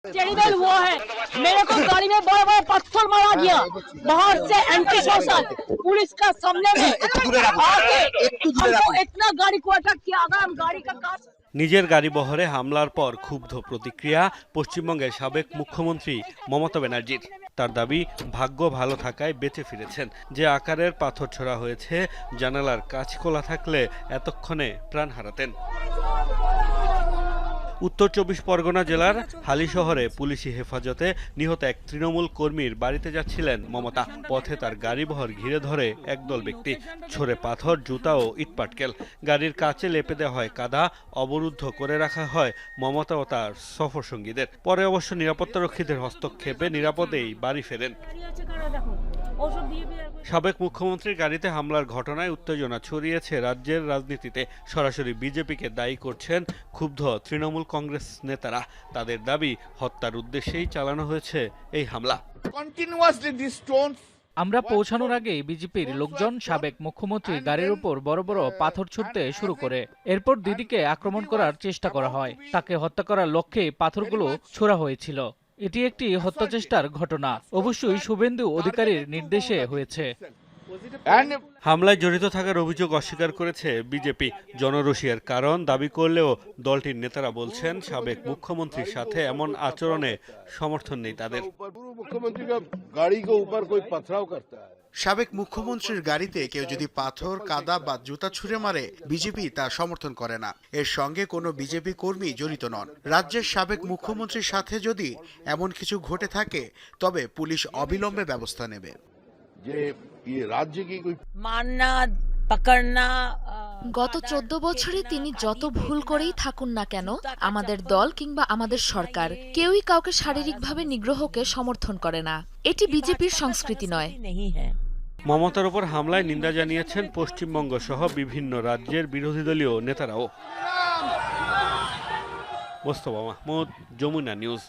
Terrible वो है, मेरे को गाड़ी में बड़ा बड़ा पत्थर मारा गया, बाहर से एंटी सोशल पुलिस का सामने में आके हमको इतना गाड़ी को अटैक किया। अगर हम गाड़ी का कांच নিজের গাড়ি বহরে হামলার পর ক্ষুব্ধ প্রতিক্রিয়া পশ্চিমবঙ্গের সাবেক মুখ্যমন্ত্রী মমতা ব্যানার্জির। তার দাবি ভাগ্য ভালো থাকায় বেঁচে ফিরেছেন। যে আকারের পাথর ছোড়া হয়েছে, জানালার কাঁচ খোলা থাকলে এতক্ষণে প্রাণ হারাতেন। উত্তর ২৪ পরগনা জেলার হালি শহরে পুলিশি হেফাজতে নিহত এক তৃণমূল কর্মীর বাড়িতে যাচ্ছিলেন মমতা। পথে তার গাড়িবহর ঘিরে ধরে একদল ব্যক্তি, ছড়ে পাথর, জুতা ও ইটপাটকেল। গাড়ির কাচে লেপে দেওয়া হয় কাদা, অবরুদ্ধ করে রাখা হয় মমতা ও তার সফর সঙ্গীদের। পরে অবশ্য নিরাপত্তারক্ষীদের হস্তক্ষেপে নিরাপদেই বাড়ি ফেরেন। সাবেক মুখ্যমন্ত্রীর গাড়িতে হামলার ঘটনায় উত্তেজনা ছড়িয়েছে রাজ্যের রাজনীতিতে। সরাসরি বিজেপিকে দায়ী করছেন ক্ষুব্ধ তৃণমূল কংগ্রেস নেতারা। তাদের দাবি হত্যার উদ্দেশ্যেই চালানো হয়েছে এই হামলা। আমরা পৌঁছানোর আগেই বিজেপির লোকজন সাবেক মুখ্যমন্ত্রীর গাড়ির উপর বড় বড় পাথর ছুড়তে শুরু করে। এরপর দিদিকে আক্রমণ করার চেষ্টা করা হয়। তাকে হত্যা করার লক্ষ্যে পাথরগুলো ছোড়া হয়েছিল। এটি একটি হত্যাচেষ্টার ঘটনা, অবশ্যই শুভেন্দু অধিকারীর নির্দেশে হয়েছে। হামলায় জড়িত থাকার অভিযোগ অস্বীকার করেছে বিজেপি। জনরোষের কারণ দাবি করলেও দলটির নেতারা বলছেন সাবেক মুখ্যমন্ত্রীর সাথে এমন আচরণে সমর্থন নেই তাদের। সাবেক মুখ্যমন্ত্রীর গাড়িতে কেউ যদি পাথর, কাদা বা জুতা ছুঁড়ে মারে, বিজেপি তা সমর্থন করে না। এর সঙ্গে কোনো বিজেপি কর্মী জড়িত নন। রাজ্যের সাবেক মুখ্যমন্ত্রীর সাথে যদি এমন কিছু ঘটে থাকে, তবে পুলিশ অবিলম্বে ব্যবস্থা নেবে। গত 14 বছরে তিনি যত ভুল করেই থাকুন না কেন, আমাদের দল কিংবা আমাদের সরকার কেউই কাউকে শারীরিকভাবে নিগ্রহকে সমর্থন করে না। এটি বিজেপির সংস্কৃতি নয়। মমতার উপর হামলায় নিন্দা জানিয়েছেন পশ্চিমবঙ্গ সহ বিভিন্ন রাজ্যের বিরোধী দলীয় নেতারাও। মোস্তফা মাহমুদ, যমুনা নিউজ।